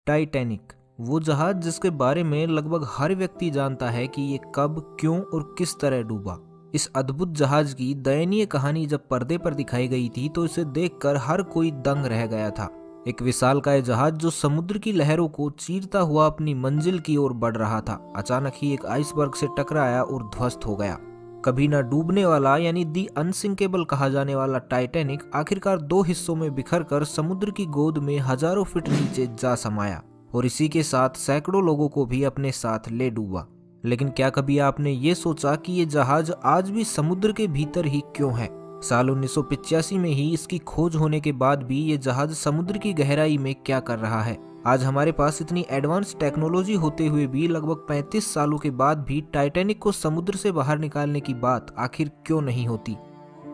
Titanic, वो जहाज जिसके बारे में लगभग हर व्यक्ति जानता है कि ये कब, क्यों और किस तरह डूबा। इस अद्भुत जहाज की दयनीय कहानी जब पर्दे पर दिखाई गई थी तो इसे देखकर हर कोई दंग रह गया था। एक विशालकाय जहाज जो समुद्र की लहरों को चीरता हुआ अपनी मंजिल की ओर बढ़ रहा था, अचानक ही एक आइसबर्ग से टकराया और ध्वस्त हो गया। कभी ना डूबने वाला यानी दी अनसिंकेबल कहा जाने वाला टाइटैनिक आखिरकार दो हिस्सों में बिखर कर समुद्र की गोद में हजारों फीट नीचे जा समाया और इसी के साथ सैकड़ों लोगों को भी अपने साथ ले डूबा। लेकिन क्या कभी आपने ये सोचा कि ये जहाज आज भी समुद्र के भीतर ही क्यों है? साल 1985 में ही इसकी खोज होने के बाद भी ये जहाज समुद्र की गहराई में क्या कर रहा है? आज हमारे पास इतनी एडवांस टेक्नोलॉजी होते हुए भी लगभग 35 सालों के बाद भी टाइटैनिक को समुद्र से बाहर निकालने की बात आखिर क्यों नहीं होती?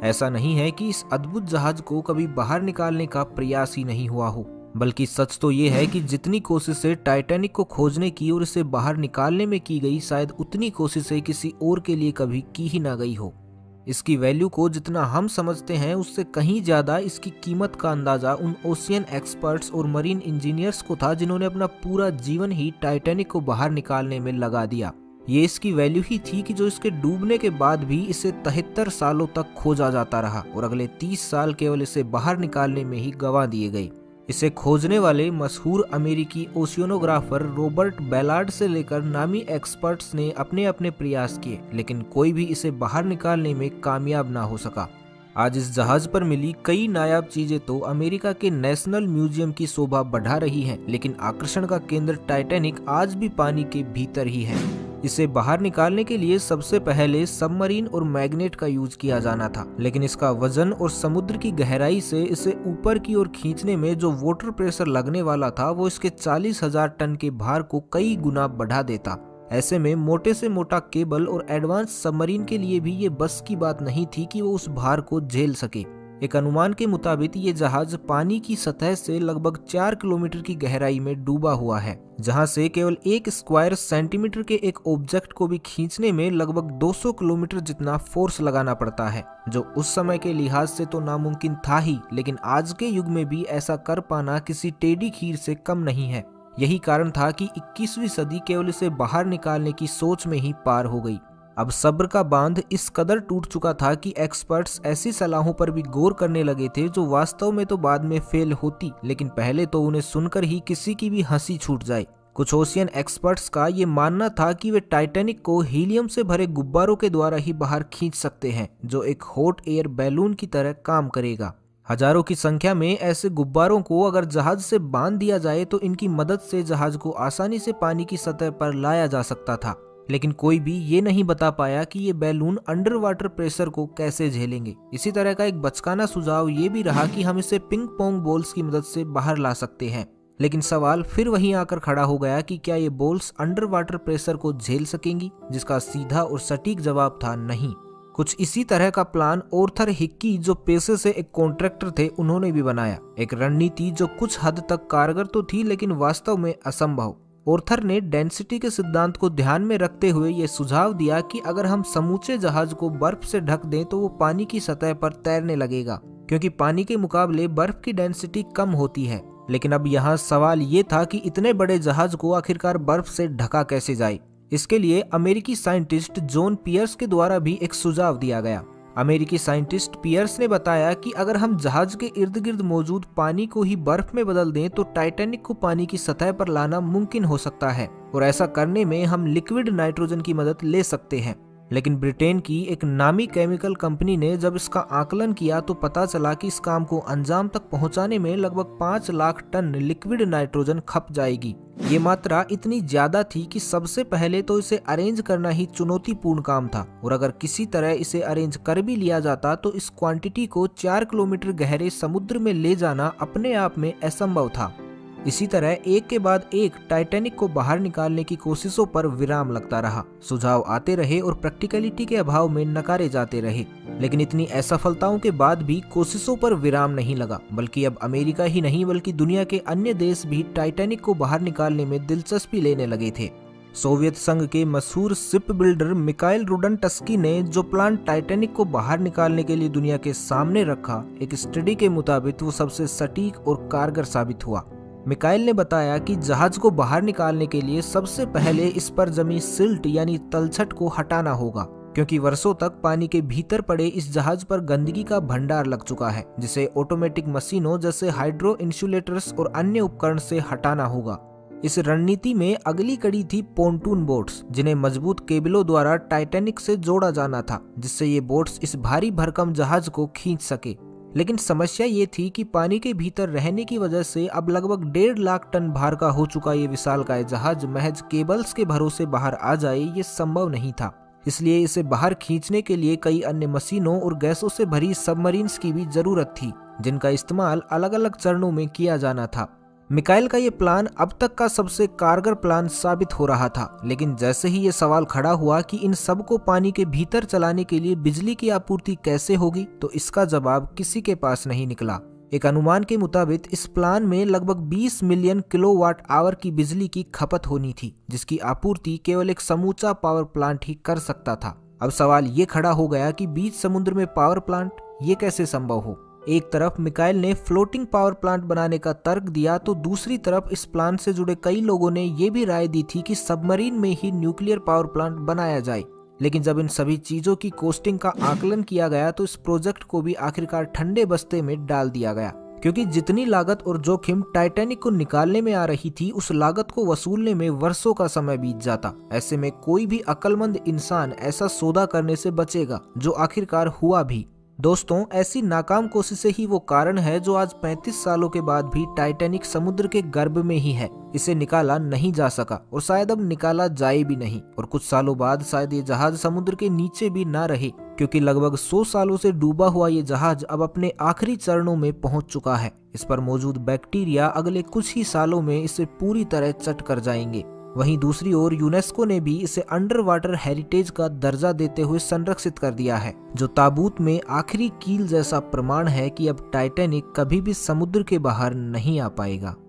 ऐसा नहीं है कि इस अद्भुत जहाज को कभी बाहर निकालने का प्रयास ही नहीं हुआ हो, बल्कि सच तो ये है कि जितनी कोशिशें टाइटैनिक को खोजने की और इसे बाहर निकालने में की गई, शायद उतनी कोशिशें किसी और के लिए कभी की ही ना गई हो। इसकी वैल्यू को जितना हम समझते हैं उससे कहीं ज्यादा इसकी कीमत का अंदाजा उन ओशियन एक्सपर्ट्स और मरीन इंजीनियर्स को था जिन्होंने अपना पूरा जीवन ही टाइटैनिक को बाहर निकालने में लगा दिया। ये इसकी वैल्यू ही थी कि जो इसके डूबने के बाद भी इसे 73 सालों तक खोजा जाता रहा और अगले 30 साल केवल इसे बाहर निकालने में ही गंवा दिए गए। इसे खोजने वाले मशहूर अमेरिकी ओशियनोग्राफर रॉबर्ट बैलार्ड से लेकर नामी एक्सपर्ट्स ने अपने अपने प्रयास किए, लेकिन कोई भी इसे बाहर निकालने में कामयाब ना हो सका। आज इस जहाज पर मिली कई नायाब चीजें तो अमेरिका के नेशनल म्यूजियम की शोभा बढ़ा रही हैं, लेकिन आकर्षण का केंद्र टाइटैनिक आज भी पानी के भीतर ही है। इसे बाहर निकालने के लिए सबसे पहले सबमरीन और मैग्नेट का यूज किया जाना था, लेकिन इसका वजन और समुद्र की गहराई से इसे ऊपर की ओर खींचने में जो वाटर प्रेशर लगने वाला था वो इसके 40,000 टन के भार को कई गुना बढ़ा देता। ऐसे में मोटे से मोटा केबल और एडवांस सबमरीन के लिए भी ये बस की बात नहीं थी कि वो उस भार को झेल सके। एक अनुमान के मुताबिक ये जहाज पानी की सतह से लगभग 4 किलोमीटर की गहराई में डूबा हुआ है, जहां से केवल 1 स्क्वायर सेंटीमीटर के एक ऑब्जेक्ट को भी खींचने में लगभग 200 किलोमीटर जितना फोर्स लगाना पड़ता है, जो उस समय के लिहाज से तो नामुमकिन था ही, लेकिन आज के युग में भी ऐसा कर पाना किसी टेढ़ी खीर से कम नहीं है। यही कारण था कि 21वीं सदी केवल इसे बाहर निकालने की सोच में ही पार हो गई। अब सब्र का बांध इस कदर टूट चुका था कि एक्सपर्ट्स ऐसी सलाहों पर भी गौर करने लगे थे जो वास्तव में तो बाद में फेल होती, लेकिन पहले तो उन्हें सुनकर ही किसी की भी हंसी छूट जाए। कुछ ओशियन एक्सपर्ट्स का ये मानना था कि वे टाइटैनिक को हीलियम से भरे गुब्बारों के द्वारा ही बाहर खींच सकते हैं, जो एक हॉट एयर बैलून की तरह काम करेगा। हजारों की संख्या में ऐसे गुब्बारों को अगर जहाज से बांध दिया जाए तो इनकी मदद से जहाज को आसानी से पानी की सतह पर लाया जा सकता था, लेकिन कोई भी ये नहीं बता पाया कि ये बैलून अंडर वाटर प्रेशर को कैसे झेलेंगे। इसी तरह का एक बचकाना सुझाव ये भी रहा कि हम इसे पिंग पोंग बॉल्स की मदद से बाहर ला सकते हैं, लेकिन सवाल फिर वहीं आकर खड़ा हो गया कि क्या ये बॉल्स अंडर वाटर प्रेशर को झेल सकेंगी, जिसका सीधा और सटीक जवाब था नहीं। कुछ इसी तरह का प्लान ऑर्थर हिक्की, जो पेशे से एक कॉन्ट्रैक्टर थे, उन्होंने भी बनाया। एक रणनीति जो कुछ हद तक कारगर तो थी लेकिन वास्तव में असंभव। ऑर्थर ने डेंसिटी के सिद्धांत को ध्यान में रखते हुए यह सुझाव दिया कि अगर हम समूचे जहाज को बर्फ से ढक दें तो वो पानी की सतह पर तैरने लगेगा, क्योंकि पानी के मुकाबले बर्फ की डेंसिटी कम होती है। लेकिन अब यहाँ सवाल ये था कि इतने बड़े जहाज को आखिरकार बर्फ से ढका कैसे जाए। इसके लिए अमेरिकी साइंटिस्ट जॉन पियर्स के द्वारा भी एक सुझाव दिया गया। अमेरिकी साइंटिस्ट पियर्स ने बताया कि अगर हम जहाज के इर्द गिर्द मौजूद पानी को ही बर्फ में बदल दें तो टाइटैनिक को पानी की सतह पर लाना मुमकिन हो सकता है, और ऐसा करने में हम लिक्विड नाइट्रोजन की मदद ले सकते हैं। लेकिन ब्रिटेन की एक नामी केमिकल कंपनी ने जब इसका आकलन किया तो पता चला कि इस काम को अंजाम तक पहुंचाने में लगभग 5 लाख टन लिक्विड नाइट्रोजन खप जाएगी। ये मात्रा इतनी ज्यादा थी कि सबसे पहले तो इसे अरेंज करना ही चुनौतीपूर्ण काम था, और अगर किसी तरह इसे अरेंज कर भी लिया जाता तो इस क्वांटिटी को 4 किलोमीटर गहरे समुद्र में ले जाना अपने आप में असंभव था। इसी तरह एक के बाद एक टाइटैनिक को बाहर निकालने की कोशिशों पर विराम लगता रहा। सुझाव आते रहे और प्रैक्टिकलिटी के अभाव में नकारे जाते रहे, लेकिन इतनी असफलताओं के बाद भी कोशिशों पर विराम नहीं लगा, बल्कि अब अमेरिका ही नहीं बल्कि दुनिया के अन्य देश भी टाइटैनिक को बाहर निकालने में दिलचस्पी लेने लगे थे। सोवियत संघ के मशहूर शिप बिल्डर मिकाइल रुडनटस्की ने जो प्लान टाइटैनिक को बाहर निकालने के लिए दुनिया के सामने रखा, एक स्टडी के मुताबिक वो सबसे सटीक और कारगर साबित हुआ। मिकाइल ने बताया कि जहाज को बाहर निकालने के लिए सबसे पहले इस पर जमी सिल्ट यानी तलछट को हटाना होगा, क्योंकि वर्षों तक पानी के भीतर पड़े इस जहाज पर गंदगी का भंडार लग चुका है, जिसे ऑटोमेटिक मशीनों जैसे हाइड्रो इंसुलेटर्स और अन्य उपकरण से हटाना होगा। इस रणनीति में अगली कड़ी थी पोंटून बोट्स, जिन्हें मजबूत केबलों द्वारा टाइटैनिक से जोड़ा जाना था, जिससे ये बोट्स इस भारी भरकम जहाज को खींच सके। लेकिन समस्या ये थी कि पानी के भीतर रहने की वजह से अब लगभग 1.5 लाख टन भार का हो चुका ये विशालकाय जहाज महज केबल्स के भरोसे बाहर आ जाए ये संभव नहीं था। इसलिए इसे बाहर खींचने के लिए कई अन्य मशीनों और गैसों से भरी सबमरीन्स की भी जरूरत थी, जिनका इस्तेमाल अलग अलग चरणों में किया जाना था। मिकाइल का ये प्लान अब तक का सबसे कारगर प्लान साबित हो रहा था, लेकिन जैसे ही ये सवाल खड़ा हुआ कि इन सब को पानी के भीतर चलाने के लिए बिजली की आपूर्ति कैसे होगी, तो इसका जवाब किसी के पास नहीं निकला। एक अनुमान के मुताबिक इस प्लान में लगभग 20 मिलियन किलोवाट आवर की बिजली की खपत होनी थी, जिसकी आपूर्ति केवल एक समूचा पावर प्लांट ही कर सकता था। अब सवाल ये खड़ा हो गया कि बीच समुद्र में पावर प्लांट ये कैसे संभव हो। एक तरफ मिकाइल ने फ्लोटिंग पावर प्लांट बनाने का तर्क दिया, तो दूसरी तरफ इस प्लान से जुड़े कई लोगों ने ये भी राय दी थी कि सबमरीन में ही न्यूक्लियर पावर प्लांट बनाया जाए। लेकिन जब इन सभी चीजों की कॉस्टिंग का आकलन किया गया तो इस प्रोजेक्ट को भी आखिरकार ठंडे बस्ते में डाल दिया गया, क्योंकि जितनी लागत और जोखिम टाइटैनिक को निकालने में आ रही थी, उस लागत को वसूलने में वर्षों का समय बीत जाता। ऐसे में कोई भी अक्लमंद इंसान ऐसा सौदा करने से बचेगा, जो आखिरकार हुआ भी। दोस्तों, ऐसी नाकाम कोशिशें ही वो कारण है जो आज 35 सालों के बाद भी टाइटैनिक समुद्र के गर्भ में ही है। इसे निकाला नहीं जा सका और शायद अब निकाला जाए भी नहीं, और कुछ सालों बाद शायद ये जहाज समुद्र के नीचे भी ना रहे, क्योंकि लगभग 100 सालों से डूबा हुआ ये जहाज अब अपने आखिरी चरणों में पहुंच चुका है। इस पर मौजूद बैक्टीरिया अगले कुछ ही सालों में इसे पूरी तरह चट कर जाएंगे। वहीं दूसरी ओर यूनेस्को ने भी इसे अंडर वाटर हेरिटेज का दर्जा देते हुए संरक्षित कर दिया है, जो ताबूत में आखिरी कील जैसा प्रमाण है कि अब टाइटैनिक कभी भी समुद्र के बाहर नहीं आ पाएगा।